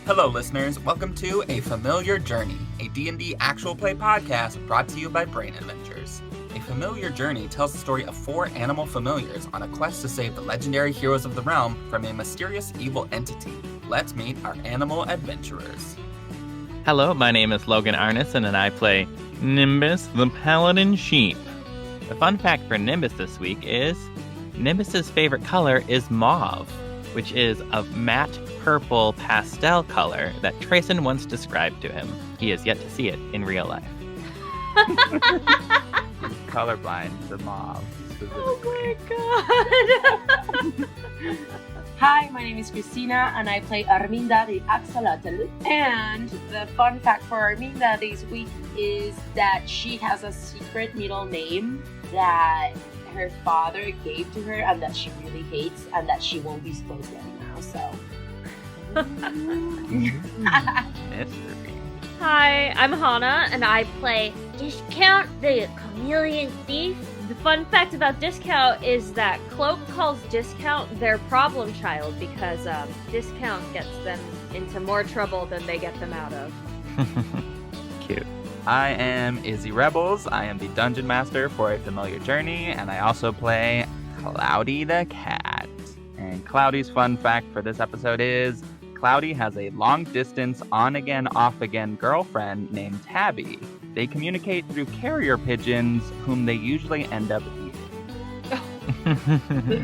Hello, listeners. Welcome to A Familiar Journey, a D&D actual play podcast brought to you by Brain Adventures. A Familiar Journey tells the story of 4 animal familiars on a quest to save the legendary heroes of the realm from a mysterious evil entity. Let's meet our animal adventurers. Hello, my name is Logan Arneson, and I play Nimbus, the Paladin Sheep. The fun fact for Nimbus this week is Nimbus's favorite color is mauve, which is a matte purple pastel color that Trayson once described to him. He has yet to see it in real life. He's colorblind to mauve, specifically. Oh my god! Hi, my name is Christina, and I play Arminda the Axolotl. And the fun fact for Arminda this week is that she has a secret middle name that her father gave to her and that she really hates and that she won't disclose right now, so... Mystery. Hi, I'm Hana, and I play Discount the Chameleon Thief. The fun fact about Discount is that Cloak calls Discount their problem child because Discount gets them into more trouble than they get them out of. Cute. I am Izzy Rebels. I am the Dungeon Master for A Familiar Journey, and I also play Cloudy the Cat. And Cloudy's fun fact for this episode is Cloudy has a long-distance, on-again, off-again girlfriend named Tabby. They communicate through carrier pigeons, whom they usually end up eating.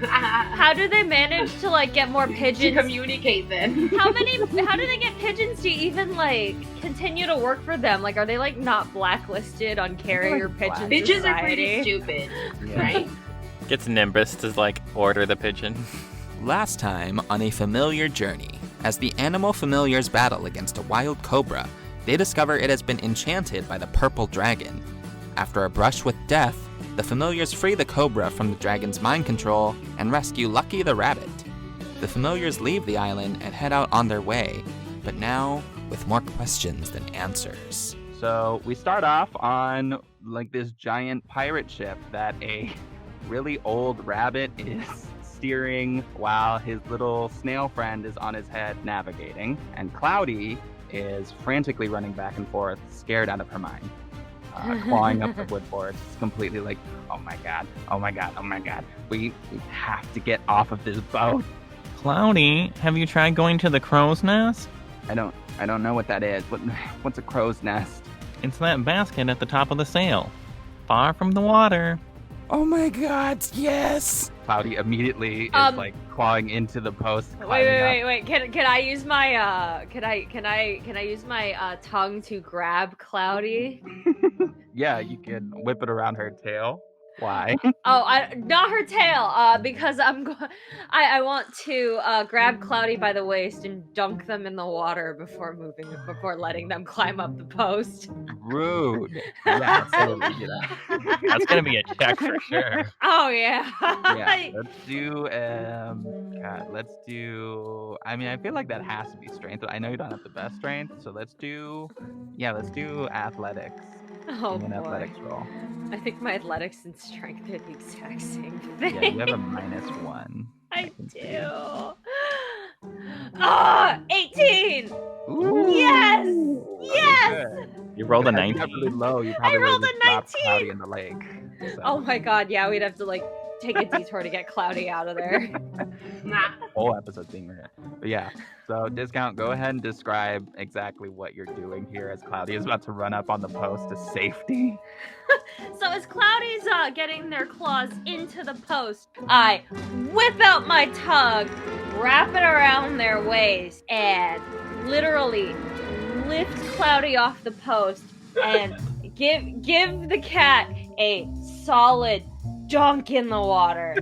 How do they manage to get more pigeons? To communicate then. How do they get pigeons to even continue to work for them? Are they not blacklisted on carrier pigeon Pigeons society? are pretty stupid, right? Gets Nimbus to order the pigeon. Last time on A Familiar Journey, as the animal familiars battle against a wild cobra, they discover it has been enchanted by the purple dragon. After a brush with death, the familiars free the cobra from the dragon's mind control and rescue Lucky the rabbit. The familiars leave the island and head out on their way, but now with more questions than answers. So we start off on this giant pirate ship that a really old rabbit is steering while his little snail friend is on his head navigating, and Cloudy is frantically running back and forth, scared out of her mind, clawing up the wood boards, completely oh my god, oh my god, oh my god, we have to get off of this boat. Cloudy, have you tried going to the crow's nest? I don't know what that is. What's a crow's nest? It's that basket at the top of the sail, far from the water. Oh my god, yes! Cloudy immediately is clawing into the post. Wait. Can I use my can I use my tongue to grab Cloudy? Yeah, you can whip it around her tail. Why? Not her tail. Because I want to grab Cloudy by the waist and dunk them in the water before letting them climb up the post. Rude. Yeah, absolutely do that. That's gonna be a check for sure. Oh yeah. Yeah. Let's do. I mean, I feel like that has to be strength. I know you don't have the best strength, so let's do athletics. Oh boy. An athletics roll. I think my athletics and strength are the exact same thing. Yeah, you have a -1. I do. 18! Ooh. Yes! Yes! Good. You rolled a If 19. you got really low, you probably rolled would a have dropped 19. Cloudy in the lake. So. Oh my god, yeah, we'd have to take a detour to get Cloudy out of there. Nah. Whole episode being written. But yeah, so Discount, go ahead and describe exactly what you're doing here as Cloudy is about to run up on the post to safety. So as Cloudy's getting their claws into the post, I whip out my tongue, wrap it around their waist, and literally lift Cloudy off the post and give the cat a solid dunk in the water,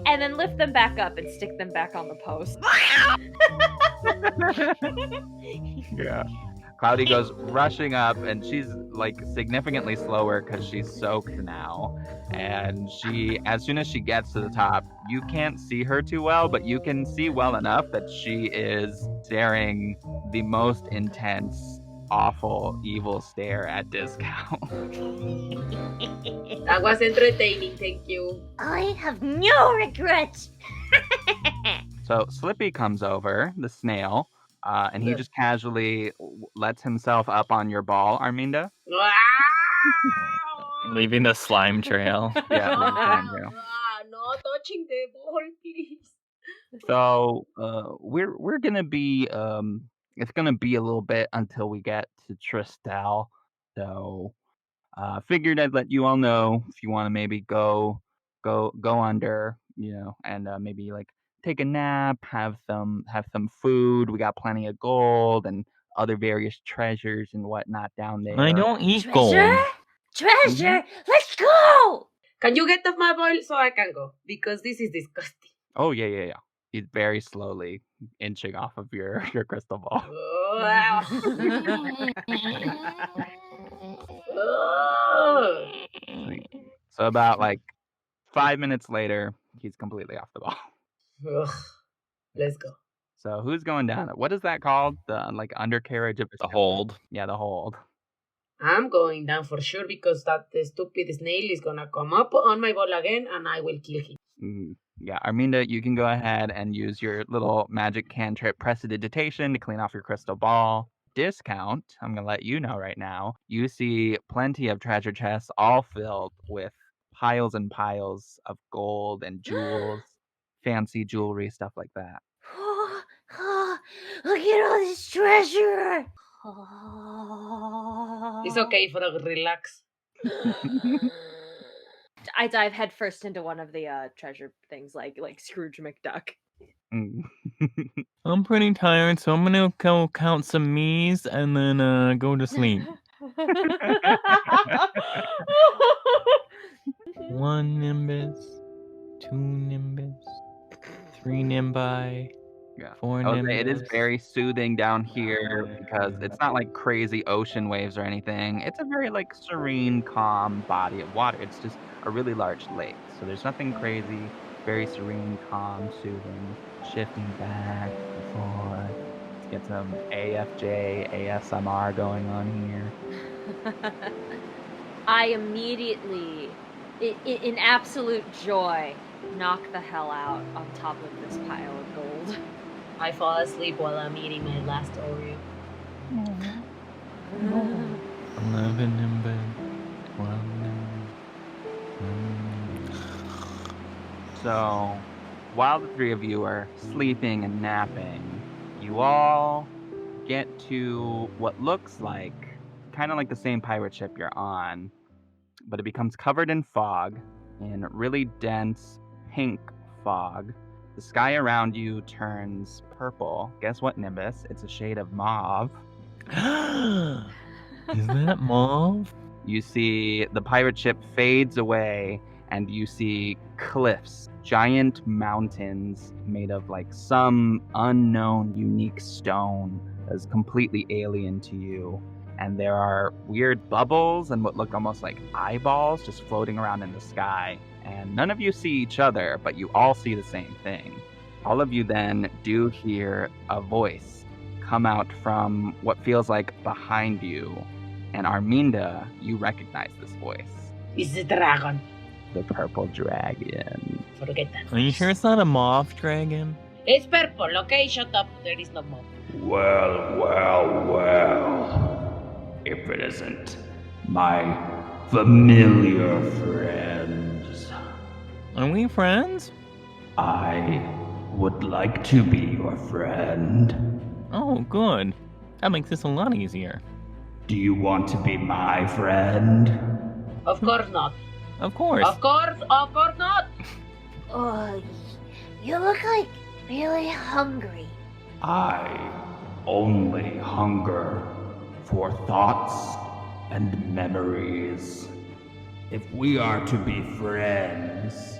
and then lift them back up and stick them back on the post. Yeah. Cloudy goes rushing up, and she's significantly slower because she's soaked now. And as soon as she gets to the top, you can't see her too well, but you can see well enough that she is staring the most intense, awful, evil stare at Discount. That was entertaining, thank you. I have no regrets. So Slippy comes over, the snail, And he just casually lets himself up on your ball, Arminda. Leaving the slime trail. Yeah, the slime trail. No touching the ball, please. So we're gonna be it's gonna be a little bit until we get to Tristal. So figured I'd let you all know if you want to maybe go under, and maybe like take a nap, have some food. We got plenty of gold and other various treasures and whatnot down there. I don't eat gold. Treasure! Let's go! Can you get off my ball so I can go? Because this is disgusting. Oh yeah. He's very slowly inching off of your crystal ball. So about like 5 minutes later, he's completely off the ball. Let's go. So who's going down it? What is that called? The like undercarriage of The hold. Yeah, the hold. I'm going down for sure because that stupid snail is gonna come up on my ball again and I will kill him. Yeah, Arminda, you can go ahead and use your little magic cantrip prestidigitation to clean off your crystal ball. Discount, I'm going to let you know right now, you see plenty of treasure chests all filled with piles and piles of gold and jewels, fancy jewelry, stuff like that. Look at all this treasure! It's okay, Frog, relax. I dive headfirst into one of the treasure things, like Scrooge McDuck. I'm pretty tired, so I'm gonna go count some me's and then go to sleep. 1 Nimbus, 2 Nimbus, 3 Nimbi, Yeah. 4 Okay, Nimbus. it is very soothing down here because it's not like crazy ocean waves or anything. It's a very like serene, calm body of water. It's just a really large lake. So there's nothing crazy. Very serene, calm, soothing, shifting back and forth. Let's get some AFJ, ASMR going on here. I immediately, in absolute joy, knock the hell out on top of this pile of gold. I fall asleep while I'm eating my last Oreo. 11 Nimbus, 12 Nimbus. So, while the three of you are sleeping and napping, you all get to what looks like kind of like the same pirate ship you're on, but it becomes covered in fog, in really dense pink fog. The sky around you turns purple. Guess what, Nimbus? It's a shade of mauve. Is that mauve? You see the pirate ship fades away, and you see cliffs, giant mountains made of like some unknown unique stone that is completely alien to you. And there are weird bubbles and what look almost like eyeballs just floating around in the sky. And none of you see each other, but you all see the same thing. All of you then do hear a voice come out from what feels like behind you. And Arminda, you recognize this voice. It's the dragon. The purple dragon. Forget that. Are you sure it's not a mauve dragon? It's purple, okay? Shut up. There is no more. Well. If it isn't my familiar friends, Are we friends? I would like to be your friend. Oh, good. That makes this a lot easier. Do you want to be my friend? Of course not. Of course. Of course not. Oh, you look like really hungry. I only hunger for thoughts and memories. If we are to be friends,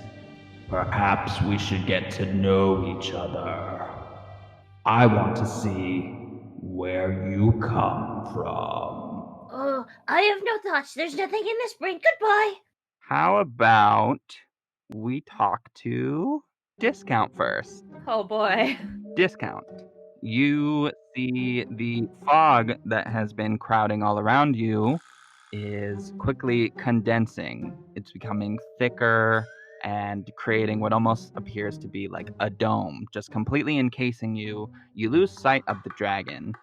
perhaps we should get to know each other. I want to see where you come from. Oh, I have no thoughts. There's nothing in this brain. Goodbye. How about we talk to Discount first? Oh boy. Discount. You see the fog that has been crowding all around you is quickly condensing. It's becoming thicker and creating what almost appears to be like a dome, just completely encasing you. You lose sight of the dragon.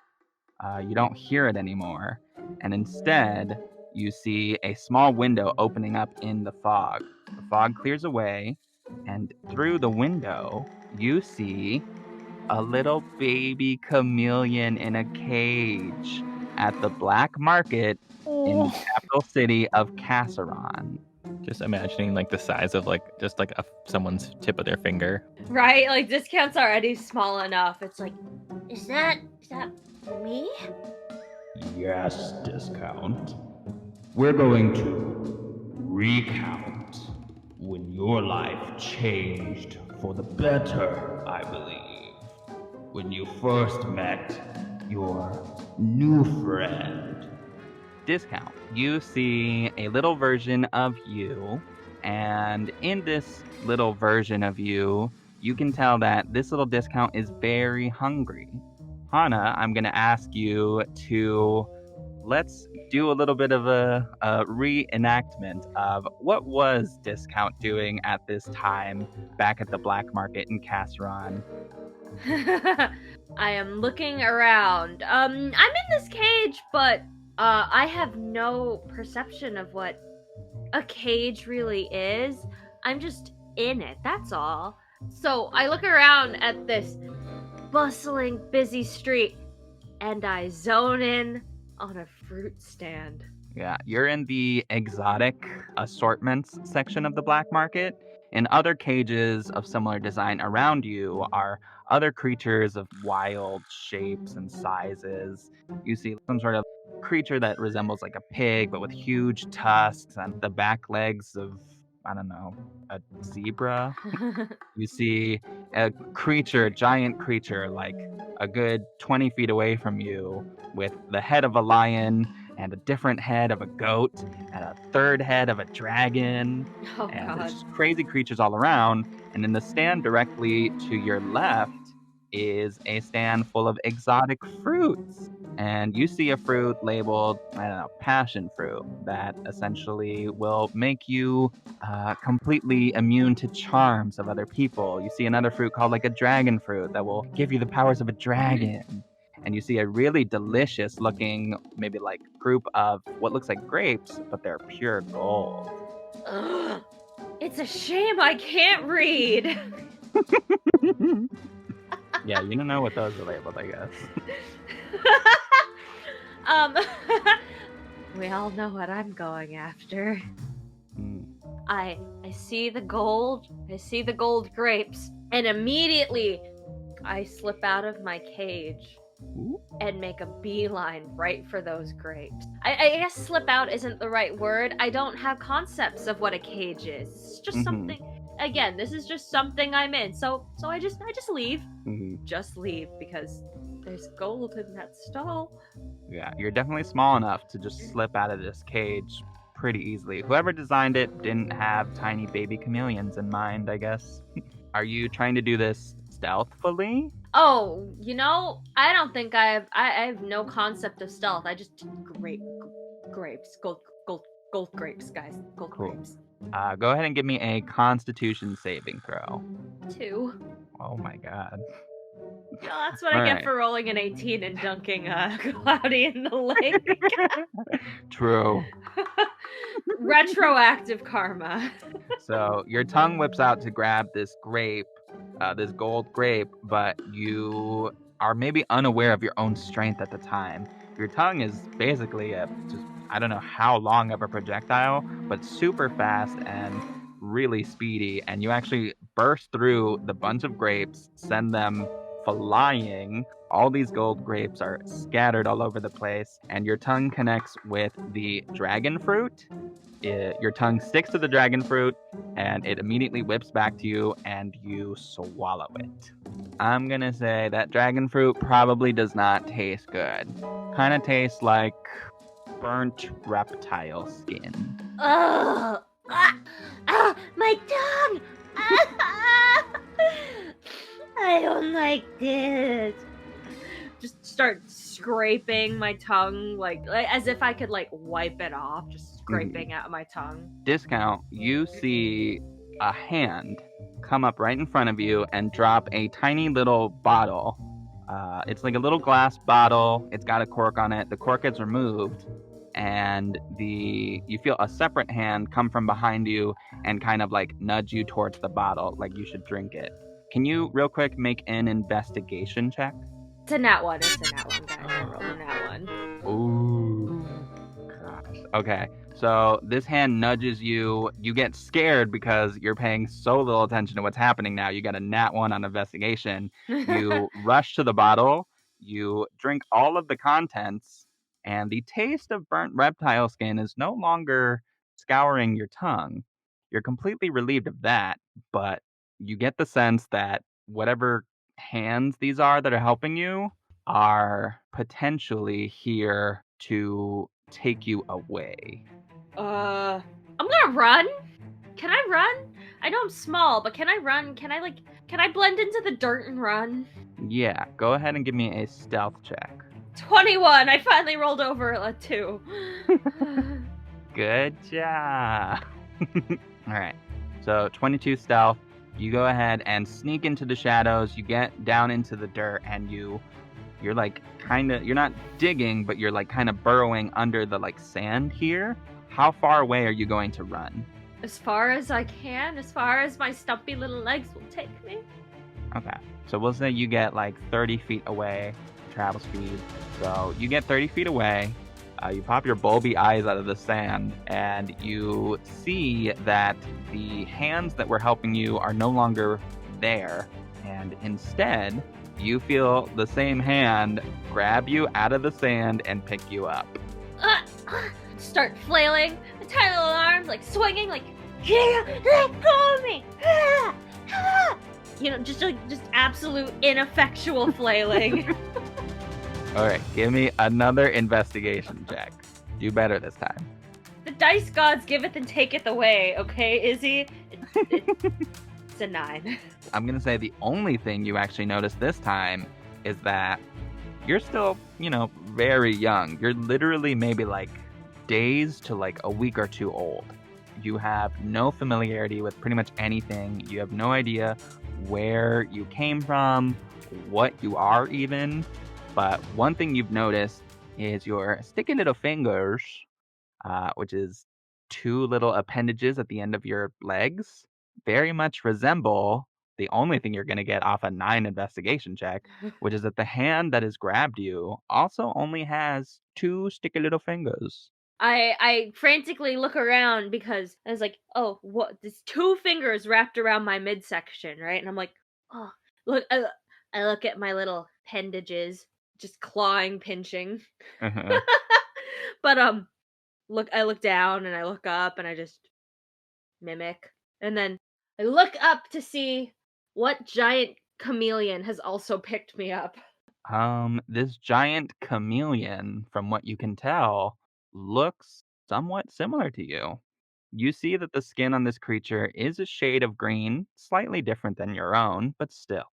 You don't hear it anymore. And instead, you see a small window opening up in the fog. The fog clears away, and through the window, you see a little baby chameleon in a cage at the black market in the capital city of Casseron. Just imagining like the size of like just like someone's tip of their finger. Right? Like Discount's already small enough. It's like, is that me? Yes, Discount. We're going to recount when your life changed for the better, I believe. When you first met your new friend. Discount. You see a little version of you, and in this little version of you, you can tell that this little Discount is very hungry. Hana, I'm going to ask you to let's do a little bit of a reenactment of what was Discount doing at this time back at the black market in Casseron. I am looking around. I'm in this cage, but I have no perception of what a cage really is. I'm just in it, that's all. So I look around at this bustling, busy street, and I zone in on a fruit stand. Yeah, you're in the exotic assortments section of the black market. In other cages of similar design around you are other creatures of wild shapes and sizes. You see some sort of creature that resembles like a pig, but with huge tusks and the back legs of, I don't know, a zebra. You see a giant creature, like a good 20 feet away from you, with the head of a lion and a different head of a goat and a third head of a dragon. Oh, and God. There's crazy creatures all around. And in the stand directly to your left is a stand full of exotic fruits. And you see a fruit labeled, I don't know, passion fruit, that essentially will make you completely immune to charms of other people. You see another fruit called like a dragon fruit that will give you the powers of a dragon. And you see a really delicious looking, maybe like group of what looks like grapes, but they're pure gold. Ugh, it's a shame I can't read. Yeah, you don't know what those are labeled, I guess. We all know what I'm going after. Hmm. I see the gold, grapes, and immediately I slip out of my cage and make a beeline right for those grapes. I guess slip out isn't the right word. I don't have concepts of what a cage is. It's just something. Again, this is just something I'm in. So I just leave. Just leave because there's gold in that stall. Yeah, you're definitely small enough to just slip out of this cage pretty easily. Whoever designed it didn't have tiny baby chameleons in mind, I guess. Are you trying to do this stealthfully? Oh, I don't think I have no concept of stealth. I just grapes, gold grapes, guys, gold grapes. Go ahead and give me a Constitution saving throw. 2. Oh my god. No, that's what I get for rolling an 18 and dunking Cloudy in the lake. True. Retroactive karma. So your tongue whips out to grab this grape, this gold grape, but you are maybe unaware of your own strength at the time. Your tongue is basically I don't know how long of a projectile, but super fast and really speedy, and you actually burst through the bunch of grapes, send them flying. All these gold grapes are scattered all over the place, and your tongue connects with the dragon fruit. Your tongue sticks to the dragon fruit, and it immediately whips back to you, and you swallow it. I'm gonna say that dragon fruit probably does not taste good. Kind of tastes like burnt reptile skin. Ugh! My tongue! I don't like this. Just start scraping my tongue, like as if I could wipe it off. Just scraping out my tongue. Discount, you see a hand come up right in front of you and drop a tiny little bottle. It's like a little glass bottle. It's got a cork on it. The cork is removed, and you feel a separate hand come from behind you and kind of like nudge you towards the bottle, like you should drink it. Can you real quick make an investigation check? It's a nat one. It's a nat one, guys. I rolled a nat one. Ooh. Gosh. Okay. So this hand nudges you. You get scared because you're paying so little attention to what's happening now. You got a nat one on investigation. You rush to the bottle. You drink all of the contents, and the taste of burnt reptile skin is no longer scouring your tongue. You're completely relieved of that, but you get the sense that whatever hands these are that are helping you are potentially here to take you away. I'm gonna run. Can I run? I know I'm small, but can I run? Can I blend into the dirt and run? Yeah, go ahead and give me a stealth check. 21. I finally rolled over a 2. Good job. All right. So 22 stealth. You go ahead and sneak into the shadows. You get down into the dirt, and you're like you're not digging, but you're like kind of burrowing under the like sand here. How far away are you going to run? As far as I can, as far as my stumpy little legs will take me. Okay. So we'll say you get like 30 feet away, travel speed. So you get 30 feet away. You pop your bulby eyes out of the sand, and you see that the hands that were helping you are no longer there. And instead, you feel the same hand grab you out of the sand and pick you up. Start flailing, the tiny little arms like swinging, like, yeah, let go of me! You know, just absolute ineffectual flailing. All right, give me another investigation check. Do better this time. The dice gods giveth and taketh away, okay, Izzy? It's a 9. I'm going to say the only thing you actually notice this time is that you're still, very young. You're literally maybe like days to like a week or two old. You have no familiarity with pretty much anything. You have no idea where you came from, what you are even. But one thing you've noticed is your sticky little fingers, which is 2 little appendages at the end of your legs, very much resemble the only thing you're going to get off a 9 investigation check, which is that the hand that has grabbed you also only has 2 sticky little fingers. I frantically look around because I was like, oh, what? There's 2 fingers wrapped around my midsection, right? And I'm like, oh, look. I look at my little appendages, just clawing, pinching. Uh-huh. But I look down and I look up and I just mimic, and then I look up to see what giant chameleon has also picked me up. This giant chameleon, from what you can tell, looks somewhat similar to you. You see that the skin on this creature is a shade of green, slightly different than your own, but still,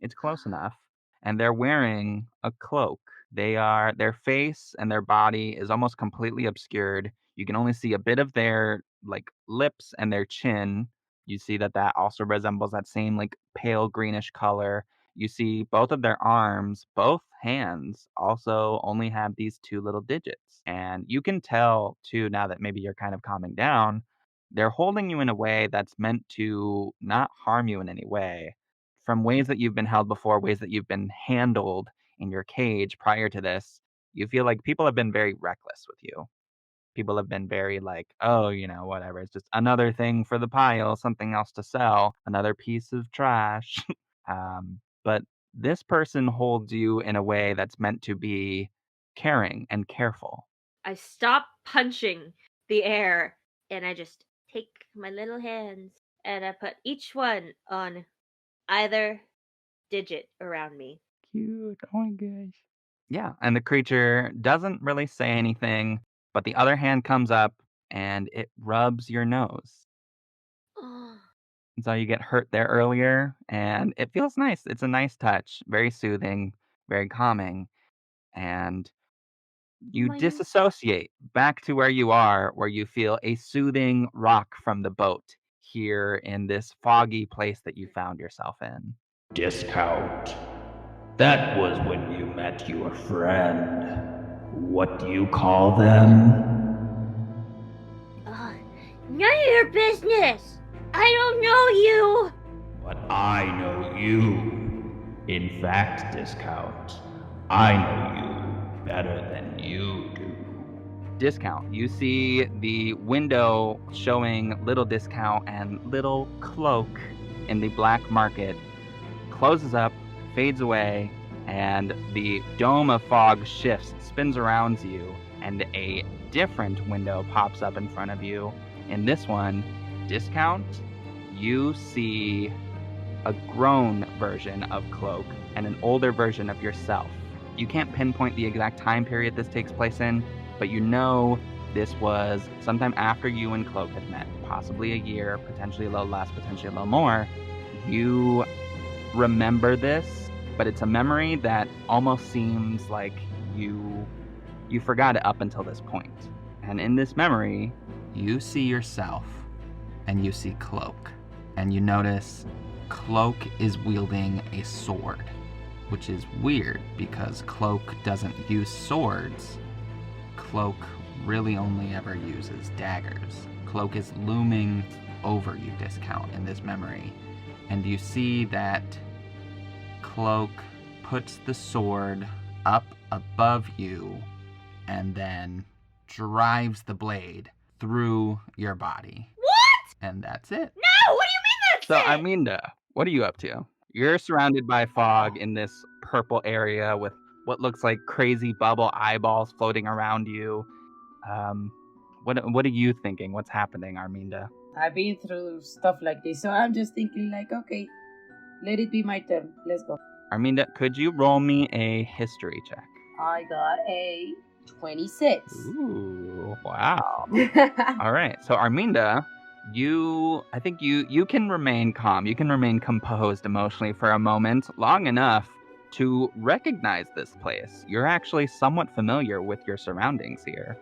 it's close enough. And they're wearing a cloak. Their face and their body is almost completely obscured. You can only see a bit of their like lips and their chin. You see that also resembles that same like pale greenish color. You see both of their arms, both hands, also only have these 2 little digits. And you can tell, too, now that maybe you're kind of calming down, they're holding you in a way that's meant to not harm you in any way. From ways that you've been held before, ways that you've been handled in your cage prior to this, you feel like people have been very reckless with you. People have been very like, oh, whatever. It's just another thing for the pile, something else to sell, another piece of trash. But this person holds you in a way that's meant to be caring and careful. I stop punching the air and I just take my little hands and I put each one on either digit around me. Cute. Oh my gosh. Yeah, and the creature doesn't really say anything, but the other hand comes up and it rubs your nose. And so you get hurt there earlier, and it feels nice. It's a nice touch, very soothing, very calming, and you disassociate back to where you are, where you feel a soothing rock from the boat here in this foggy place that you found yourself in. Discount. That was when you met your friend. What do you call them? None of your business. I don't know you. But I know you. In fact, Discount, I know you better than you do. Discount. You see the window showing little Discount and little Cloak in the black market closes up, fades away, and the dome of fog shifts, spins around you, and a different window pops up in front of you. In this one, Discount, you see a grown version of Cloak and an older version of yourself. You can't pinpoint the exact time period this takes place in, but you know this was sometime after you and Cloak had met, possibly a year, potentially a little less, potentially a little more. You remember this, but it's a memory that almost seems like you forgot it up until this point. And in this memory, you see yourself and you see Cloak, and you notice Cloak is wielding a sword, which is weird because Cloak doesn't use swords. Cloak really only ever uses daggers. Cloak is looming over you, Discount, in this memory. And you see that Cloak puts the sword up above you and then drives the blade through your body. What? And that's it. No, what do you mean that's So, it? Arminda, what are you up to? You're surrounded by fog in this purple area with what looks like crazy bubble eyeballs floating around you. What are you thinking? What's happening, Arminda? I've been through stuff like this, so I'm just thinking like, okay, let it be my turn. Let's go. Arminda, could you roll me a history check? I got a 26. Ooh, wow. All right. So Arminda, I think you can remain calm. You can remain composed emotionally for a moment, long enough to recognize this place. You're actually somewhat familiar with your surroundings here.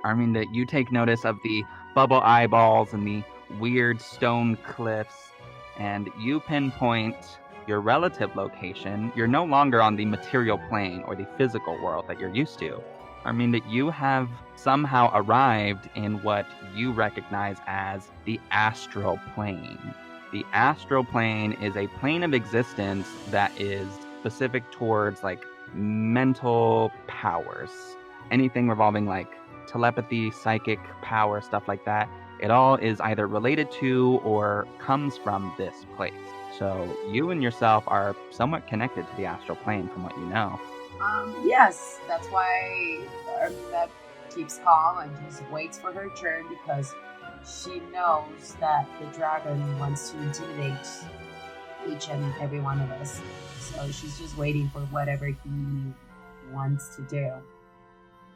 Arminda, you take notice of the bubble eyeballs and the weird stone cliffs, and you pinpoint your relative location. You're no longer on the material plane or the physical world that you're used to. Arminda, you have somehow arrived in what you recognize as the astral plane. The astral plane is a plane of existence that is specific towards like mental powers. Anything revolving like telepathy, psychic power, stuff like that. It all is either related to or comes from this place. So you and yourself are somewhat connected to the astral plane from what you know. Yes, that's why Arminda keeps calm and just waits for her turn because she knows that the dragon wants to intimidate each and every one of us. So she's just waiting for whatever he wants to do.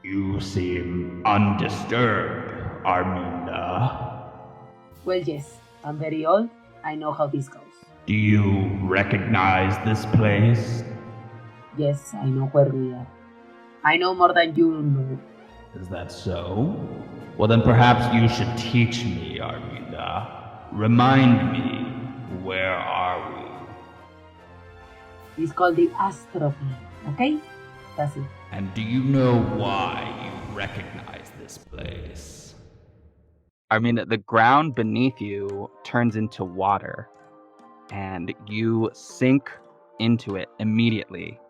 You seem undisturbed, Arminda. Well, yes, I'm very old. I know how this goes. Do you recognize this place? Yes, I know where we are. I know more than you know. Is that so? Well, then perhaps you should teach me, Arminda. Remind me, where are we? It's called the astral plane, okay? That's it. And do you know why you recognize this place? Arminda, the ground beneath you turns into water, and you sink into it immediately.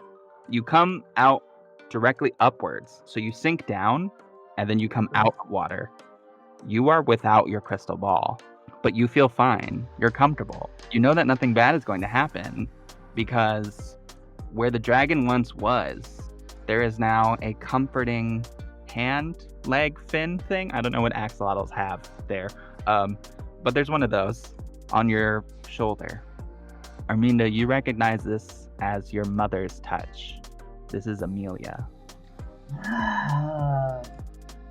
You come out directly upwards, so you sink down, and then you come out of water. You are without your crystal ball, but you feel fine. You're comfortable. You know that nothing bad is going to happen, because where the dragon once was, there is now a comforting hand, leg, fin thing. I don't know what axolotls have there, but there's one of those on your shoulder. Arminda, you recognize this as your mother's touch. This is Amelia.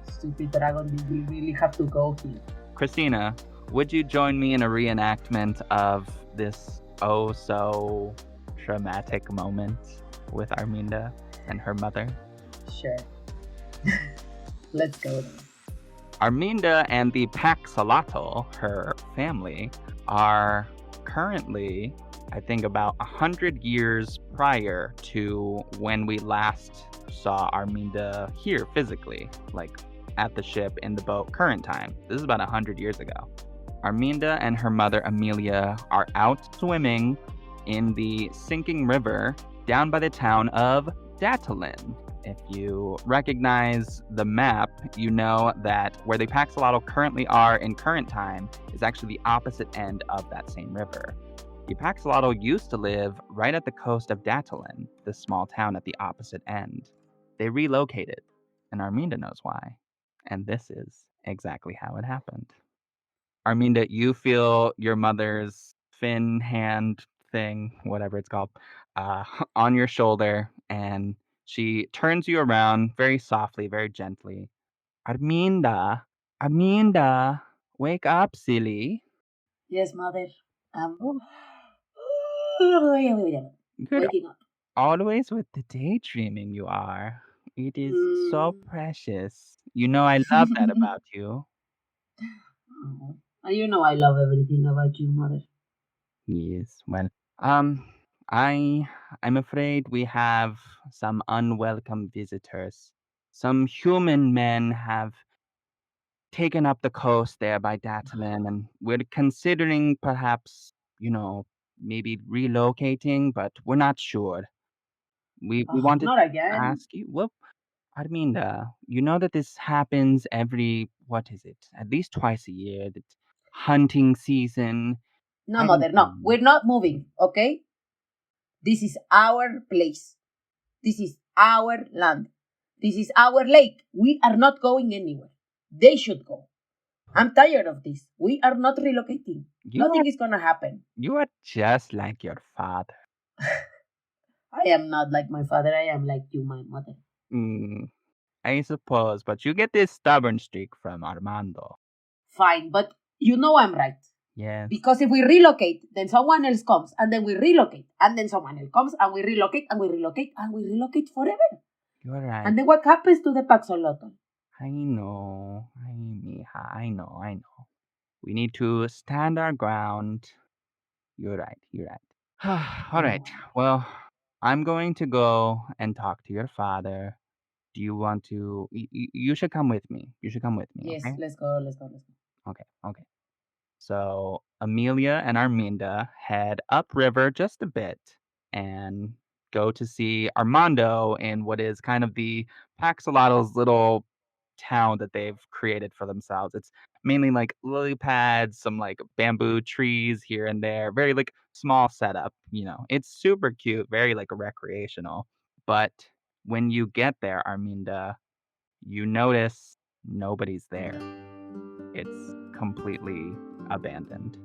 Stupid dragon, we really have to go here. Christina, would you join me in a reenactment of this oh so traumatic moment with Arminda and her mother? Sure. Let's go then. Arminda and the Paxolotl, her family, are currently, I think, about 100 years prior to when we last saw Arminda here physically, like at the ship, in the boat, current time. This is about 100 years ago. Arminda and her mother Amelia are out swimming in the sinking river down by the town of Datalin. If you recognize the map, you know that where the Paxolotl currently are in current time is actually the opposite end of that same river. The Paxolotl used to live right at the coast of Datalin, the small town at the opposite end. They relocated, and Arminda knows why. And this is exactly how it happened. Arminda, you feel your mother's fin hand thing, whatever it's called, on your shoulder, and she turns you around very softly, very gently. Arminda, wake up, silly. Yes, mother. Good, Waking up. always with the daydreaming you are. It is so precious. You know I love that about you. Oh, and you know I love everything about you, mother. Yes, well, I'm afraid we have some unwelcome visitors. Some human men have taken up the coast there by Datalin, and we're considering perhaps, maybe relocating, but we're not sure. We wanted Not to again. ask you, well, Arminda, you know that this happens every, what is it, at least twice a year, that hunting season. No, I mother, don't no. know. We're not moving, okay? This is our place. This is our land. This is our lake. We are not going anywhere. They should go. I'm tired of this. We are not relocating. Nothing is gonna happen. You are just like your father. I am not like my father. I am like you, my mother. I suppose, but you get this stubborn streak from Armando. Fine, but you know I'm right. Yes. Because if we relocate, then someone else comes, and then we relocate, and then someone else comes, and we relocate, and we relocate, and we relocate forever. You're right. And then what happens to the Paxolotl? I know. Mija, I know. We need to stand our ground. You're right. All right. Well, I'm going to go and talk to your father. Do you want to? You should come with me. Yes, okay? let's go. Okay. So Amelia and Arminda head upriver just a bit and go to see Armando in what is kind of the Paxolotl's little town that they've created for themselves. It's mainly like lily pads, some like bamboo trees here and there, very like small setup, It's super cute, very like recreational. But when you get there, Arminda, you notice nobody's there. It's completely abandoned.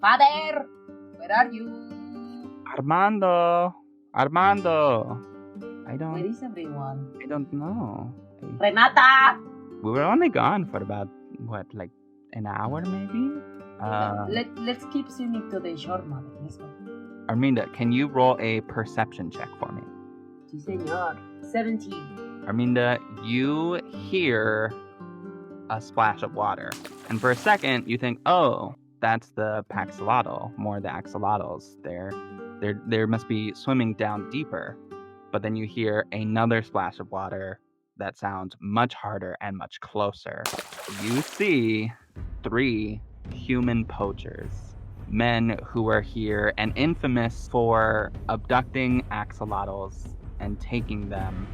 Father, where are you? Armando! Where is everyone? I don't know. Renata! We were only gone for about, like an hour maybe? Let's keep swimming to the shore, mother. Let's go. Arminda, can you roll a perception check for me? Si, señor. 17. Arminda, you hear a splash of water. And for a second, you think, oh, that's the Paxolotl, more the axolotls. There must be swimming down deeper. But then you hear another splash of water that sounds much harder and much closer. You see 3 human poachers, men who are here and infamous for abducting axolotls and taking them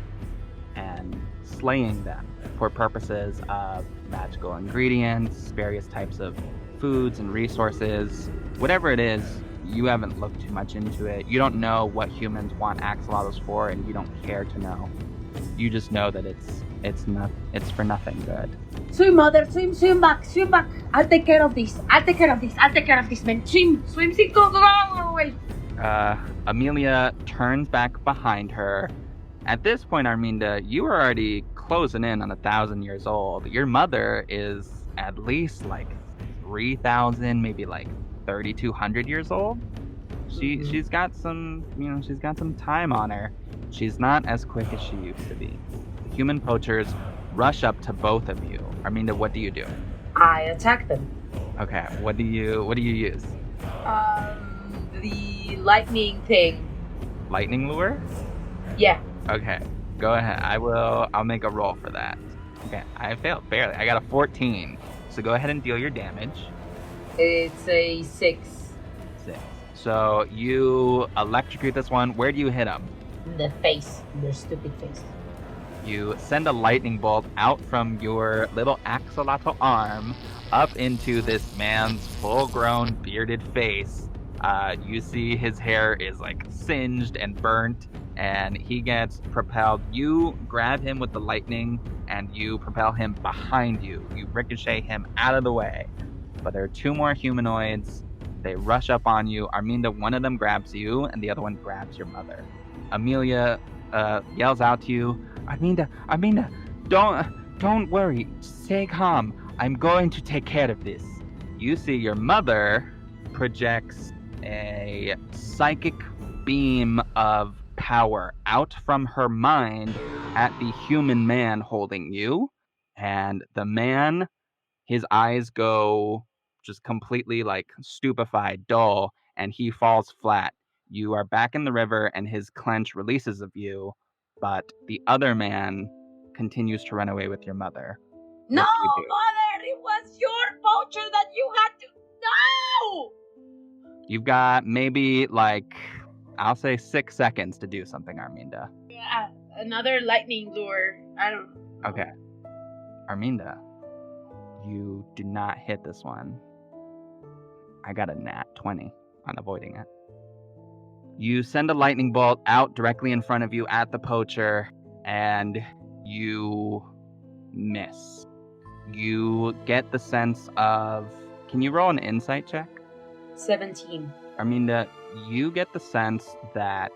and slaying them for purposes of magical ingredients, various types of foods and resources. Whatever it is, you haven't looked too much into it. You don't know what humans want axolotls for, and you don't care to know. You just know that it's for nothing good. Swim, mother, swim back. I'll take care of this, man. Swim, go away. Amelia turns back behind her. At this point, Arminda, you are already closing in on 1,000 years old. Your mother is at least like 3,000, maybe like 3,200 years old. She's got some time on her. She's not as quick as she used to be. The human poachers rush up to both of you Arminda, what do you do? I attack them. Okay, what do you use? The lightning thing. Lightning lure? Yeah. Okay, go ahead. I'll make a roll for that. Okay, I failed barely. I got a 14. So go ahead and deal your damage. It's a 6. 6. So you electrocute this one. Where do you hit him? In the face. In their stupid face. You send a lightning bolt out from your little axolotl arm up into this man's full-grown bearded face. You see his hair is like singed and burnt, and he gets propelled. You grab him with the lightning and you propel him behind you. You ricochet him out of the way. But there are 2 more humanoids. They rush up on you. Arminda, one of them grabs you and the other one grabs your mother. Amelia yells out to you, Arminda, don't worry. Stay calm. I'm going to take care of this. You see your mother projects a psychic beam of power out from her mind at the human man holding you. And the man, his eyes go just completely like stupefied, dull, and he falls flat. You are back in the river and his clench releases of you, but the other man continues to run away with your mother. No, What do you do? mother! It was your poacher that you had to... No! You've got maybe like, I'll say 6 seconds to do something, Arminda. Another lightning lure. I don't... Okay. Arminda, you do not hit this one. I got a nat 20 on avoiding it. You send a lightning bolt out directly in front of you at the poacher, and you miss. You get the sense of... Can you roll an insight check? 17. Arminda, you get the sense that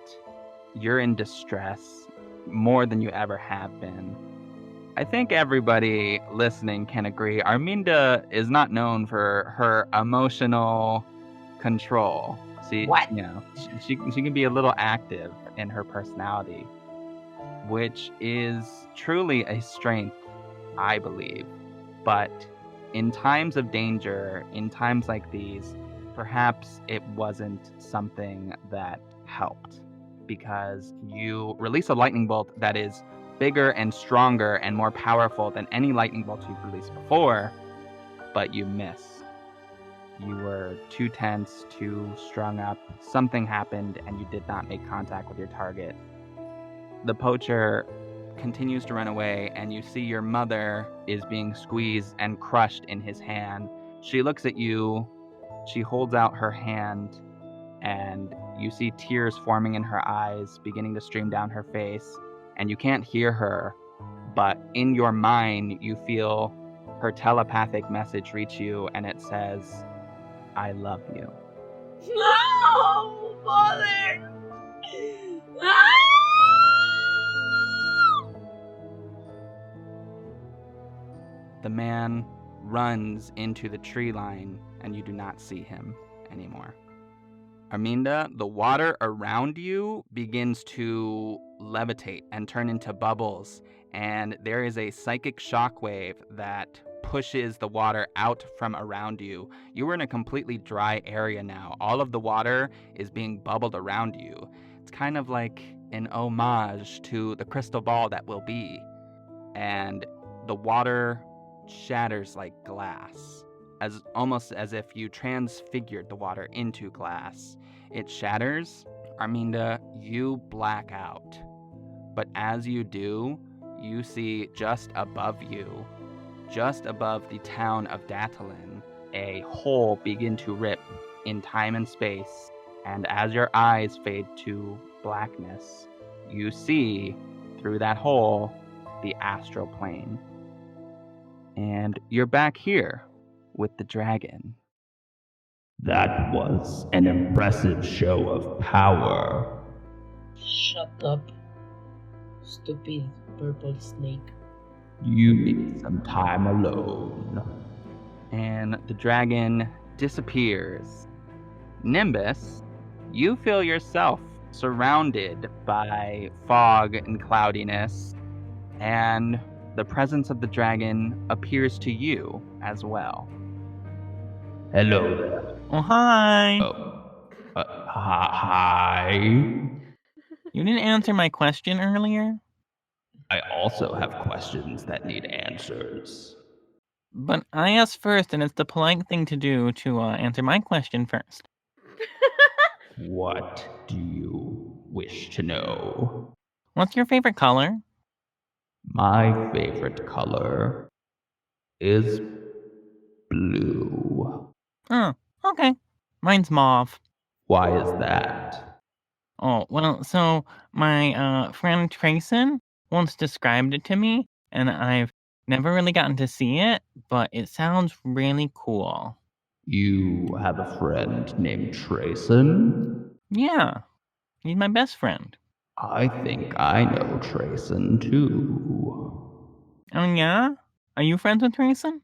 you're in distress more than you ever have been. I think everybody listening can agree Arminda is not known for her emotional control. See, What? you know, she can be a little active in her personality, which is truly a strength, I believe. But in times of danger, in times like these, perhaps it wasn't something that helped, because you release a lightning bolt that is bigger and stronger and more powerful than any lightning bolt you've released before, but you miss. You were too tense, too strung up. Something happened and you did not make contact with your target. The poacher continues to run away, and you see your mother is being squeezed and crushed in his hand. She looks at you, she holds out her hand, and you see tears forming in her eyes, beginning to stream down her face, and you can't hear her, but in your mind you feel her telepathic message reach you, and it says, I love you. No, mother! The man runs into the tree line, and you do not see him anymore. Arminda, the water around you begins to levitate and turn into bubbles, and there is a psychic shockwave that pushes the water out from around you. You are in a completely dry area now. All of the water is being bubbled around you. It's kind of like an homage to the crystal ball that will be. And the water shatters like glass, almost as if you transfigured the water into glass. It shatters. Arminda, you black out. But as you do, you see just above you, just above the town of Datalin, a hole begin to rip in time and space. And as your eyes fade to blackness, you see through that hole the astral plane. And you're back here with the dragon. That was an impressive show of power. Shut up, stupid purple snake. You need some time alone. And the dragon disappears. Nimbus, you feel yourself surrounded by fog and cloudiness, and the presence of the dragon appears to you as well. Hello there. Oh, hi. Hi. You didn't answer my question earlier, I also have questions that need answers. but I asked first, and it's the polite thing to do to answer my question first. What do you wish to know? What's your favorite color? My favorite color is blue. Oh, okay. Mine's mauve. Why is that? Oh, well, so my friend Trayson once described it to me, and I've never really gotten to see it, but it sounds really cool. You have a friend named Trayson? Yeah, he's my best friend. I think I know Trayson too. Oh, yeah? Are you friends with Trayson?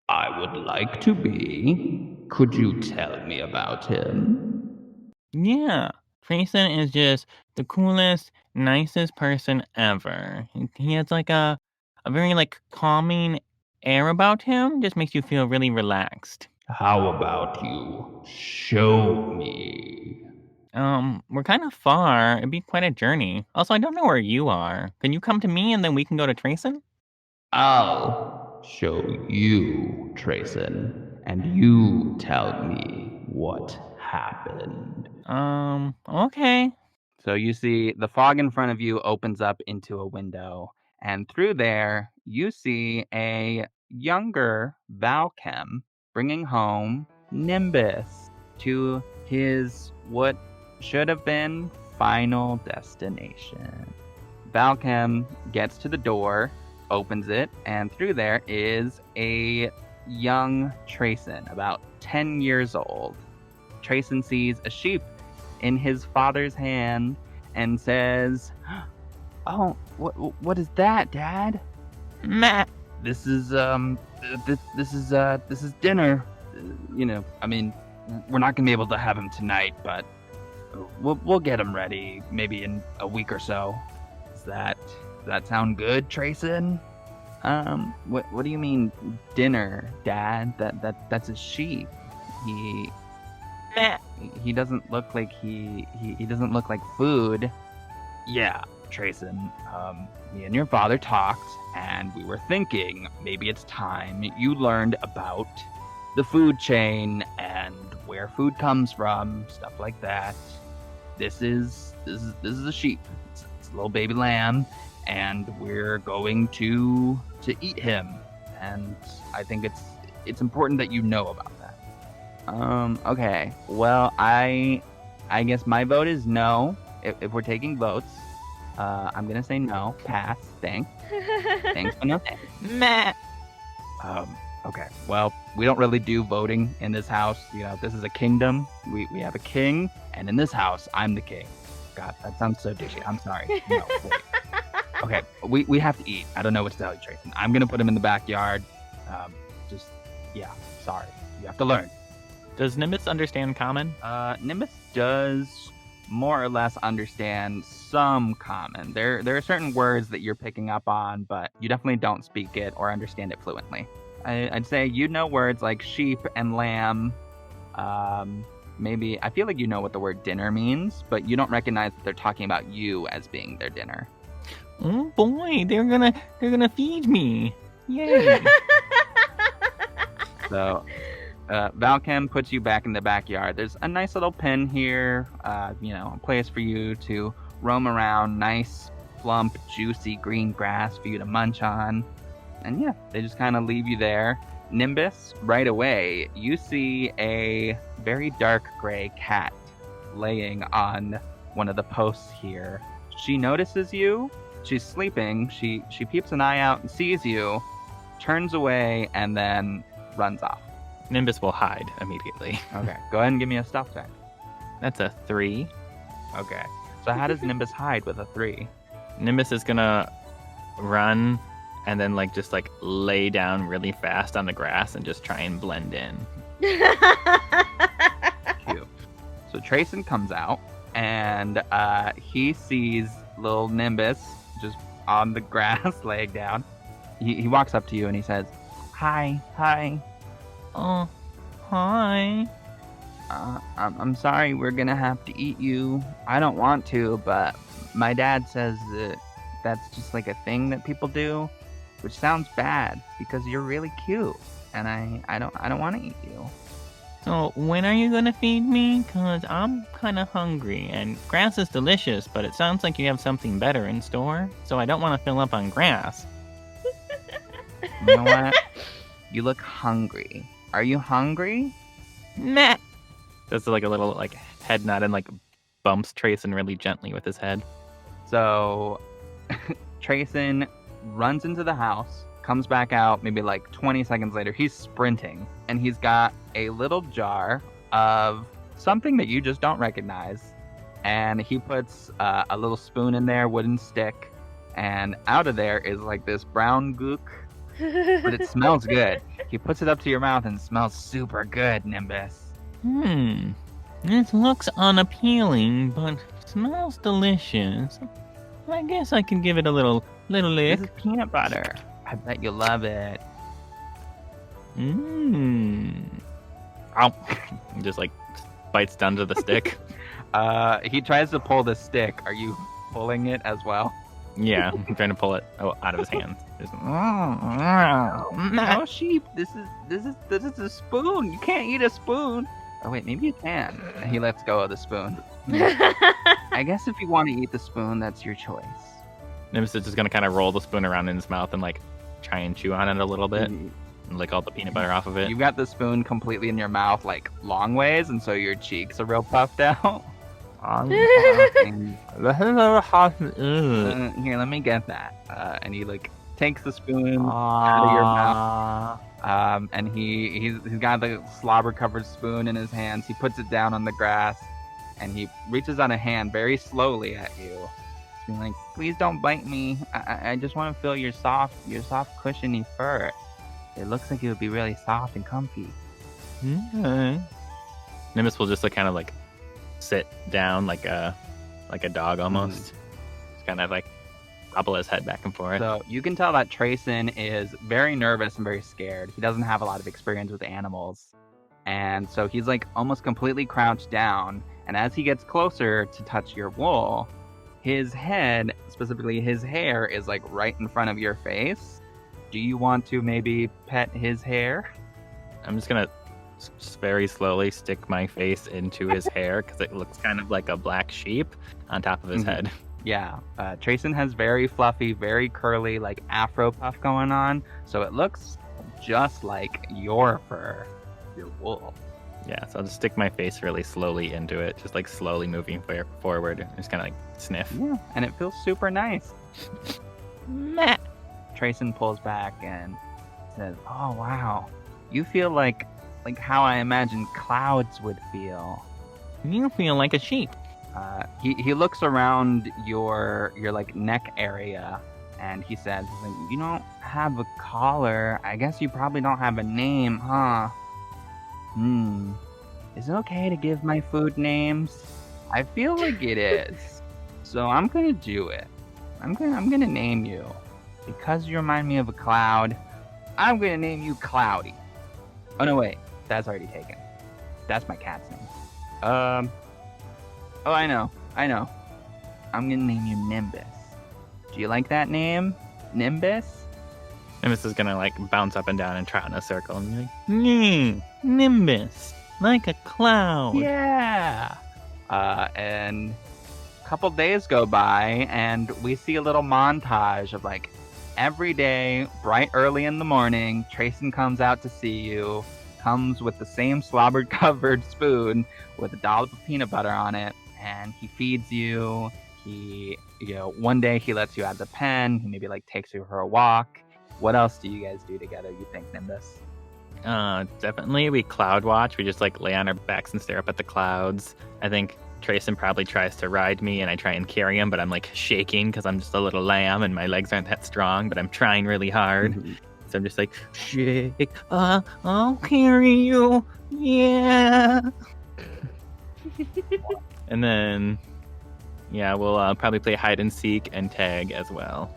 I would like to be. Could you tell me about him? Yeah. Trayson is just the coolest, nicest person ever. He has like a very like calming air about him, just makes you feel really relaxed. How about you show me? We're kind of far. It'd be quite a journey. Also, I don't know where you are. Can you come to me and then we can go to Trayson? I'll show you, Trayson, and you tell me what happened. Okay. So you see the fog in front of you opens up into a window, and through there you see a younger Valchem bringing home Nimbus to his what should have been final destination. Valchem gets to the door, opens it, and through there is a young Trayson, about 10 years old. Trayson sees a sheep in his father's hand and says, "Oh, what is that, Dad?" Matt. This is dinner. I mean, we're not gonna be able to have him tonight, but we'll get him ready maybe in a week or so. Does that sound good, Trayson? What do you mean dinner, Dad? That's a sheep. He doesn't look like he doesn't look like food. Yeah, Trayson. Me and your father talked, and we were thinking maybe it's time you learned about the food chain and where food comes from, stuff like that. This is a sheep. It's a little baby lamb, and we're going to eat him. And I think it's important that you know about that. Okay. Well, I guess my vote is no. If we're taking votes, I'm gonna say no. Pass. Thanks, but no thanks. Matt. Okay. Well, we don't really do voting in this house. This is a kingdom. We have a king, and in this house, I'm the king. God, that sounds so douchey. I'm sorry. No, wait. Okay, we have to eat. I don't know what to tell you, Trayson. I'm gonna put him in the backyard. Sorry. You have to learn. Does Nimbus understand common? Nimbus does more or less understand some common. There are certain words that you're picking up on, but you definitely don't speak it or understand it fluently. I'd say you know words like sheep and lamb. Maybe I feel like you know what the word dinner means, but you don't recognize that they're talking about you as being their dinner. Oh boy, they're gonna feed me. Yay. So Valchem puts you back in the backyard. There's a nice little pen here, a place for you to roam around, nice, plump, juicy green grass for you to munch on. And yeah, they just kind of leave you there. Nimbus, right away, you see a very dark gray cat laying on one of the posts here. She notices you. She's sleeping. She peeps an eye out and sees you, turns away, and then runs off. Nimbus will hide immediately. Okay, go ahead and give me a stealth check. That's a 3. Okay, so how does Nimbus hide with a 3? Nimbus is gonna run and then just lay down really fast on the grass and just try and blend in. Cute. So Trayson comes out and he sees little Nimbus just on the grass, laying down. He walks up to you and he says, Hi. Oh, hi. I'm sorry we're gonna have to eat you. I don't want to, but my dad says that that's just like a thing that people do, which sounds bad because you're really cute, and I don't want to eat you. So when are you gonna feed me? Cause I'm kind of hungry, and grass is delicious, but it sounds like you have something better in store. So I don't want to fill up on grass. You know what? You look hungry. Are you hungry? Meh. Does like a little like head nod and like bumps Trayson really gently with his head. So Trayson runs into the house, comes back out maybe like 20 seconds later. He's sprinting, and he's got a little jar of something that you just don't recognize. And he puts a little spoon in there, wooden stick, and out of there is like this brown gook, but it smells good. He puts it up to your mouth and it smells super good, Nimbus. This looks unappealing, but smells delicious. I guess I can give it a little lick. This is peanut butter. I bet you'll love it. Ow. Just like bites down to the stick. He tries to pull the stick. Are you pulling it as well? Yeah, I'm trying to pull it out of his hands. Just, No, sheep. This is a spoon. You can't eat a spoon. Oh wait, maybe you can. And he lets go of the spoon. I guess if you want to eat the spoon, that's your choice. Nimbus is just gonna kind of roll the spoon around in his mouth and like try and chew on it a little bit and lick all the peanut butter off of it. You've got the spoon completely in your mouth, like long ways, and so your cheeks are real puffed out. Here, let me get that. And he like takes the spoon out of your mouth. And he's got the slobber covered spoon in his hands. He puts it down on the grass, and he reaches on a hand very slowly at you. Being like, please don't bite me. I just want to feel your soft cushiony fur. It looks like it would be really soft and comfy. Nimbus will just like kind of like sit down like a dog almost. Just kind of like wobble his head back and forth. So you can tell that Trayson is very nervous and very scared. He doesn't have a lot of experience with animals. And so he's like almost completely crouched down. And as he gets closer to touch your wool, his head, specifically his hair, is like right in front of your face. Do you want to maybe pet his hair? I'm just gonna very slowly stick my face into his hair because it looks kind of like a black sheep on top of his head. Yeah, Trayson has very fluffy, very curly, like afro puff going on, so it looks just like your fur, your wool. Yeah, so I'll just stick my face really slowly into it, just like slowly moving forward, and just kind of like sniff. Yeah, and it feels super nice. Meh. Trayson pulls back and says, "Oh wow, you feel like how I imagine clouds would feel." You feel like a sheep. He looks around your like neck area, and he says, "You don't have a collar. I guess you probably don't have a name, huh? Is it okay to give my food names? I feel like it is. So I'm gonna do it. I'm gonna name you. Because you remind me of a cloud, I'm gonna name you Cloudy." Oh no, wait. That's already taken. That's my cat's name. Oh, I know. I'm gonna name you Nimbus. Do you like that name? Nimbus? Nimbus is gonna like bounce up and down and trot in a circle and be like, Nimbus, like a cloud. Yeah. And a couple days go by, and we see a little montage of like every day, bright early in the morning, Trayson comes out to see you, comes with the same slobbered covered spoon with a dollop of peanut butter on it, and he feeds you. One day he lets you out the pen. He maybe like takes you for a walk. What else do you guys do together, you think, Nimbus? Definitely we cloud watch. We just like lay on our backs and stare up at the clouds. I think Trayson probably tries to ride me and I try and carry him, but I'm like shaking because I'm just a little lamb and my legs aren't that strong, but I'm trying really hard. So I'm just like, shake, I'll carry you, yeah. And then, yeah, we'll probably play hide and seek and tag as well.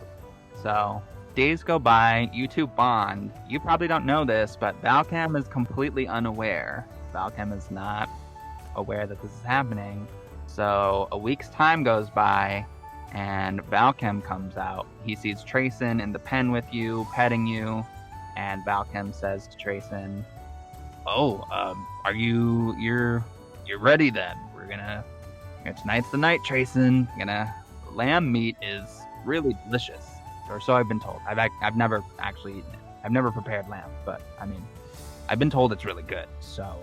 So, days go by, you two bond. You probably don't know this, but Valcam is completely unaware. Valcam is not aware that this is happening. So, a week's time goes by, and Valcam comes out. He sees Trayson in the pen with you, petting you, and Valcam says to Trayson, "Oh, are you're ready then? Tonight's the night, Trayson. Lamb meat is really delicious, or so I've been told. I've never actually eaten it. I've never prepared lamb, but I mean, I've been told it's really good, so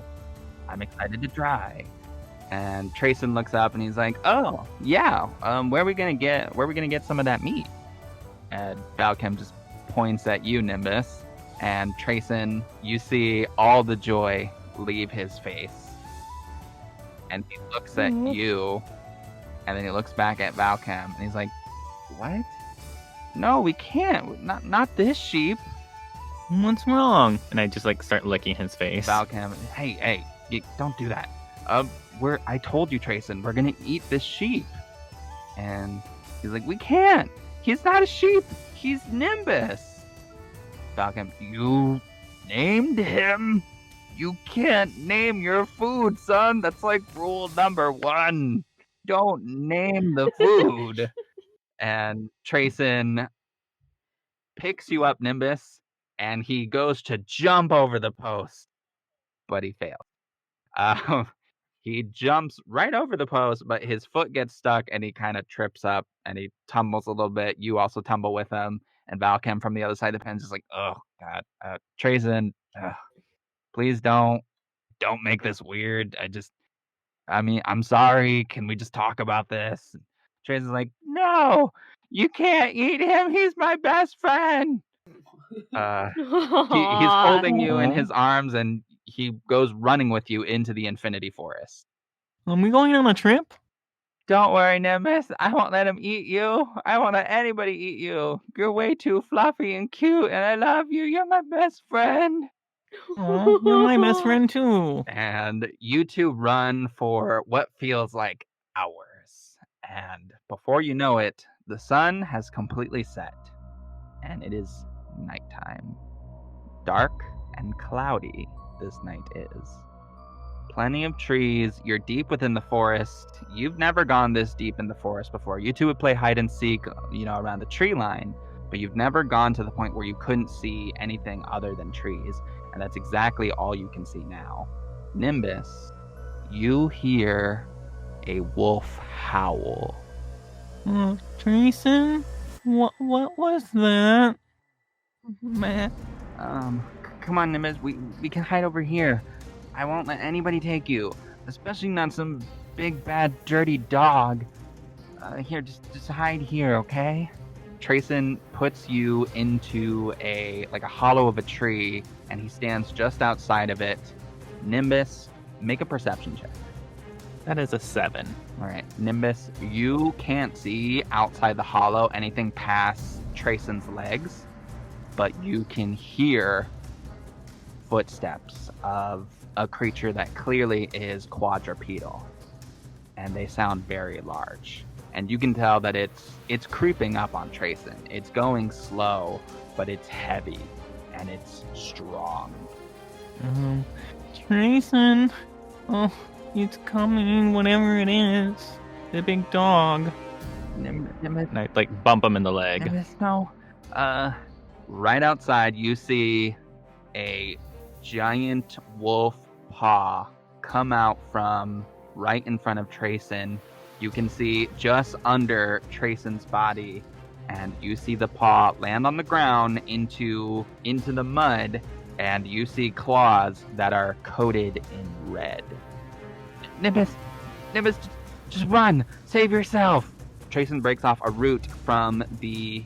I'm excited to try." And Trayson looks up and he's like, "Oh, yeah. Where are we gonna get some of that meat?" And Valcam just points at you, Nimbus. And Trayson, you see all the joy leave his face. And he looks at you, and then he looks back at Valcam, and he's like, "What? No, we can't. Not this sheep." What's wrong? And I just start licking his face. Valcam, hey, don't do that. I told you, Trayson, we're gonna eat this sheep. And he's like, "We can't. He's not a sheep. He's Nimbus." Valcam, "You named him? You can't name your food, son. That's rule number 1. Don't name the food." And Trayson picks you up, Nimbus, and he goes to jump over the post, but he fails. He jumps right over the post, but his foot gets stuck, and he kind of trips up, and he tumbles a little bit. You also tumble with him, and Valcam from the other side of the pen is like, "Oh, God. Trayson, please don't make this weird. I'm sorry. Can we just talk about this?" And Trayson's like, "No, you can't eat him. He's my best friend." He's holding you in his arms, and he goes running with you into the Infinity Forest. Are we going on a trip? "Don't worry, Nimbus. I won't let him eat you. I won't let anybody eat you. You're way too fluffy and cute, and I love you. You're my best friend." Oh, you're my best friend too. And you two run for what feels like hours. And before you know it, the sun has completely set. And it is nighttime. Dark and cloudy this night is. Plenty of trees. You're deep within the forest. You've never gone this deep in the forest before. You two would play hide and seek, around the tree line, but you've never gone to the point where you couldn't see anything other than trees. And that's exactly all you can see now. Nimbus, you hear a wolf howl. Trayson? What was that? Man. Come on, Nimbus. We can hide over here. I won't let anybody take you, especially not some big, bad, dirty dog. Here, just hide here, okay? Trayson puts you into a hollow of a tree, and he stands just outside of it. Nimbus, make a perception check. That is a 7. All right, Nimbus, you can't see outside the hollow anything past Trayson's legs, but you can hear footsteps of a creature that clearly is quadrupedal, and they sound very large. And you can tell that it's creeping up on Trayson. It's going slow, but it's heavy, and it's strong. Trayson. Oh, it's coming, whatever it is. The big dog. Nimbus, And I bump him in the leg. Nimbus, no. Right outside, you see a giant wolf paw come out from right in front of Trayson. You can see just under Trayson's body, and you see the paw land on the ground into the mud, and you see claws that are coated in red. Nimbus, just run! Save yourself! Trayson breaks off a root from the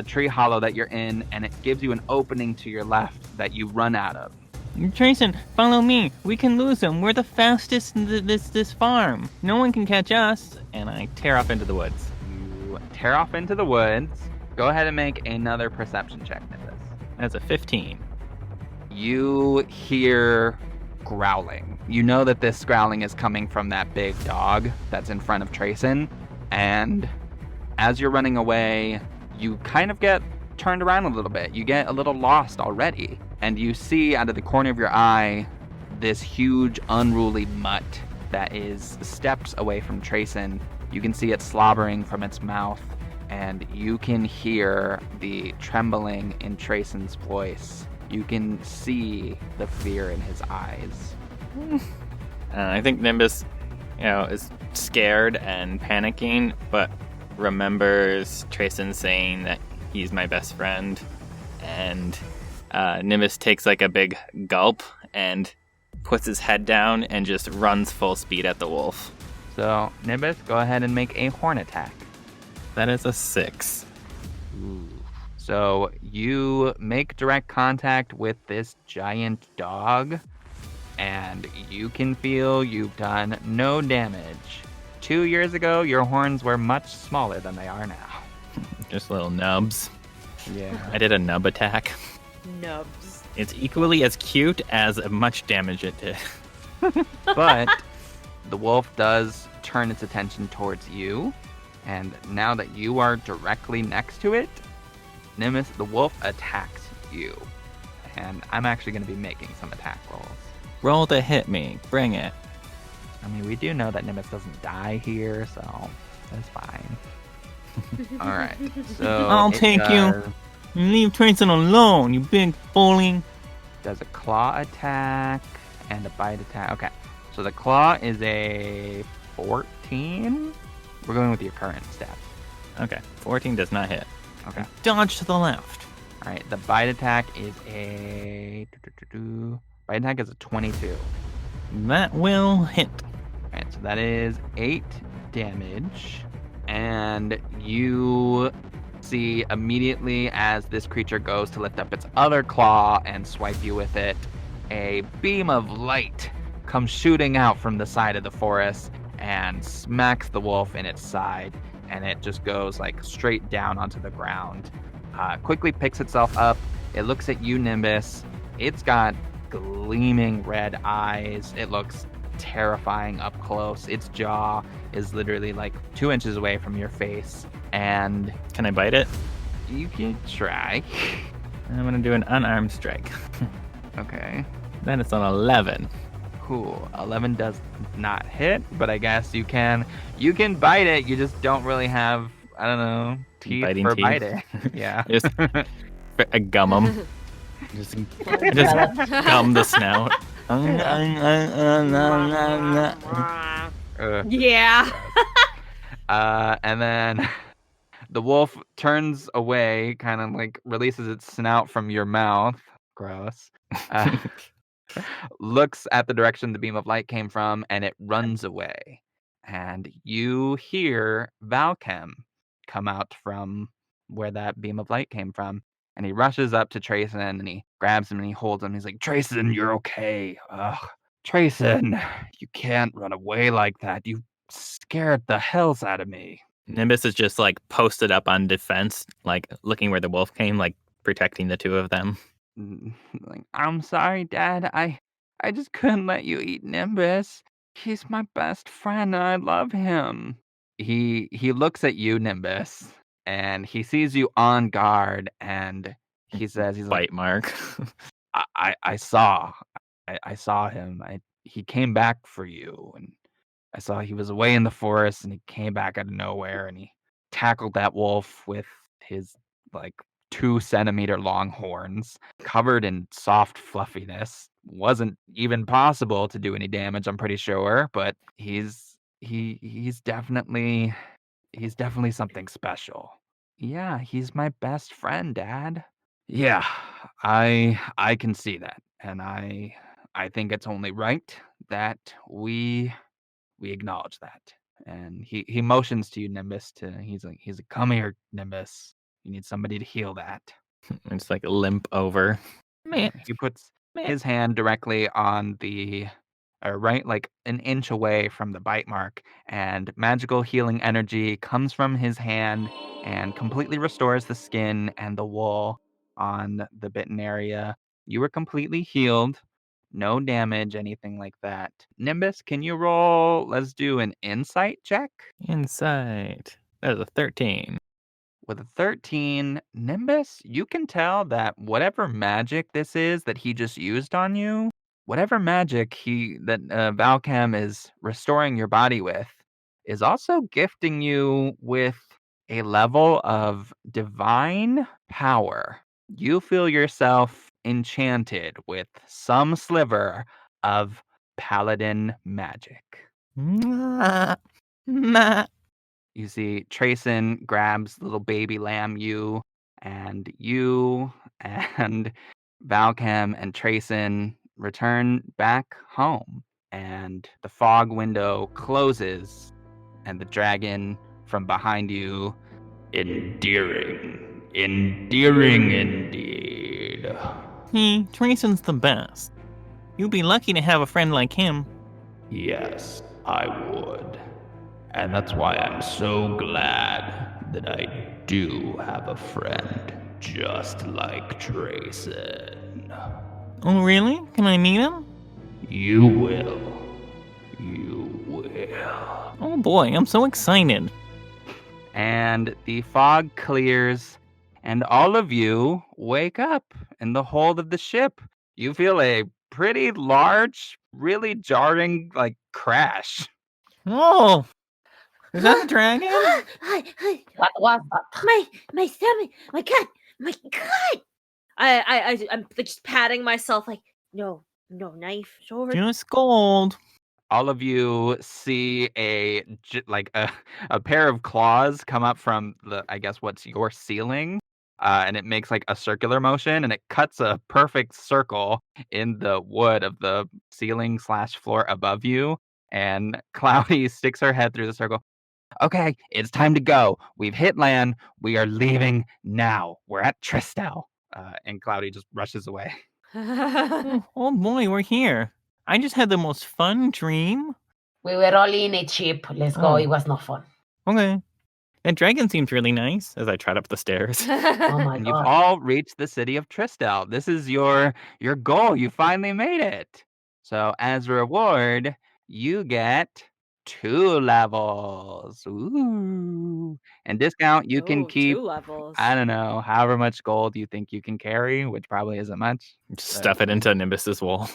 tree hollow that you're in, and it gives you an opening to your left that you run out of. Trayson, follow me. We can lose him. We're the fastest in this farm. No one can catch us. And I tear off into the woods. You tear off into the woods. Go ahead and make another perception check, Nimbus. That's a 15. You hear growling. You know that this growling is coming from that big dog that's in front of Trayson. And as you're running away, you kind of get turned around a little bit. You get a little lost already. And you see out of the corner of your eye this huge unruly mutt that is steps away from Trayson. You can see it slobbering from its mouth, and you can hear the trembling in Trayson's voice. You can see the fear in his eyes. I think Nimbus, is scared and panicking, but remembers Trayson saying that he's my best friend, and Nimbus takes like a big gulp and puts his head down and just runs full speed at the wolf. So, Nimbus, go ahead and make a horn attack. That is a 6. Ooh. So, you make direct contact with this giant dog, and you can feel you've done no damage. 2 years ago, your horns were much smaller than they are now. Just little nubs. Yeah. I did a nub attack. Nubs. It's equally as cute as much damage it did. But the wolf does turn its attention towards you, and now that you are directly next to it, Nimbus, the wolf attacks you. And I'm actually going to be making some attack rolls. Roll to hit me. Bring it. I mean, we do know that Nimbus doesn't die here, so that's fine. All right. So I'll take you. Leave Trayson alone, you big bully. Does a claw attack and a bite attack. Okay. So the claw is a 14. We're going with your current stat. Okay, 14 does not hit. Okay. Dodge to the left. All right. The bite attack is a bite attack is a 22. That will hit. All right. So that is 8 damage, and you see immediately as this creature goes to lift up its other claw and swipe you with it, a beam of light comes shooting out from the side of the forest and smacks the wolf in its side, and it just goes like straight down onto the ground. Quickly picks itself up. It looks at you, Nimbus. It's got gleaming red eyes. It looks terrifying up close. Its jaw is literally like 2 inches away from your face, and Can I bite it? you can try. I'm gonna do an unarmed strike. Okay. Then it's an 11. Cool. 11 does not hit, but I guess you can bite it. You just don't really have, I don't know, teeth Biting for teeth. biting. Yeah. Just I gum 'em. Just gum the snout. Yeah. And then the wolf turns away, kind of like releases its snout from your mouth. Gross. Looks at the direction the beam of light came from, and it runs away. And you hear Valchem come out from where that beam of light came from. And he rushes up to Trayson, and he grabs him and he holds him. He's like, Trayson, you're okay. Ugh. Trayson, you can't run away like that. You scared the hells out of me. Nimbus is just like posted up on defense, like looking where the wolf came, like protecting the two of them. Like, I'm sorry, Dad. I just couldn't let you eat Nimbus. He's my best friend, and I love him. He looks at you, Nimbus, and he sees you on guard, and he says, he's like, Bite mark. I saw him. He came back for you, and I saw he was away in the forest, and he came back out of nowhere, and he tackled that wolf with his like 2-centimeter long horns, covered in soft fluffiness. Wasn't even possible to do any damage, I'm pretty sure, but he's definitely something special. Yeah, he's my best friend, Dad. Yeah, I can see that, and I think it's only right that we acknowledge that. And he motions to you, Nimbus. He's like, come here, Nimbus. You need somebody to heal that. It's like limp over. Man, He puts his hand directly on right like an inch away from the bite mark, and magical healing energy comes from his hand and completely restores the skin and the wool on the bitten area. You were completely healed. No damage, anything like that. Nimbus, can you roll? Let's do an insight check. Insight. That is a 13. with a 13, Nimbus, you can tell that whatever magic this is that he just used on you, whatever magic that Valcam is restoring your body with, is also gifting you with a level of divine power. You feel yourself enchanted with some sliver of paladin magic. Nah. Nah. You see Trayson grabs little baby lamb you and Valcam and Trayson return back home. And the fog window closes and the dragon from behind you, Endearing. Endearing indeed. Trayson's the best. You'd be lucky to have a friend like him. Yes, I would. And that's why I'm so glad that I do have a friend just like Trayson. Oh, really? Can I meet him? You will. You will. Oh boy, I'm so excited. and the fog clears, and all of you wake up in the hold of the ship. You feel a pretty large, really jarring, crash. Oh! Is that a dragon? What was that? My stomach, my gut, my gut. I'm just patting myself like, no knife, sword. Just gold. All of you see a pair of claws come up from what's your ceiling, and it makes a circular motion, and it cuts a perfect circle in the wood of the ceiling/floor above you. And Cloudy sticks her head through the circle. Okay, it's time to go. We've hit land. We are leaving now. We're at Tristel. And Cloudy just rushes away. Oh boy, we're here. I just had the most fun dream. We were all in a ship. Let's go. Oh. It was not fun. Okay. That dragon seems really nice as I trot up the stairs. Oh my And you've god. all reached the city of Tristel. This is your goal. You finally made it. So as a reward, you get 2 levels. Ooh. And discount, you can keep, 2 levels. I don't know, however much gold you think you can carry, which probably isn't much. Stuff it into Nimbus's wall.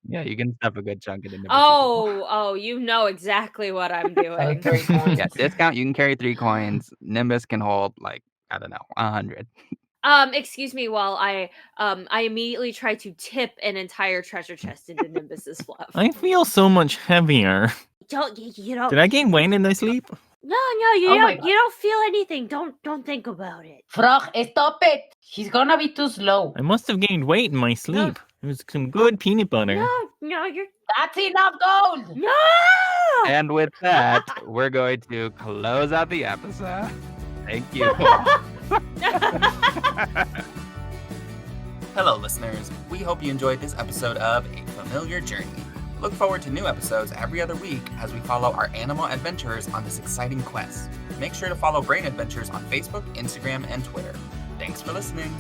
Yeah, you can stuff a good chunk into Nimbus's wall. Oh, you know exactly what I'm doing. 3 coins. Yeah, discount, you can carry 3 coins. Nimbus can hold, I don't know, 100. Excuse me while I immediately try to tip an entire treasure chest into Nimbus's fluff. I feel so much heavier. You don't. Did I gain weight in my sleep? No, you Oh my don't. You don't feel anything. Don't think about it. Frog, stop it. He's gonna be too slow. I must have gained weight in my sleep. It was some good peanut butter. No, you're That's enough gold. no. And with that, we're going to close out the episode. Thank you. Hello, listeners. We hope you enjoyed this episode of A Familiar Journey. Look forward to new episodes every other week as we follow our animal adventurers on this exciting quest. Make sure to follow Brain Adventures on Facebook, Instagram, and Twitter. Thanks for listening.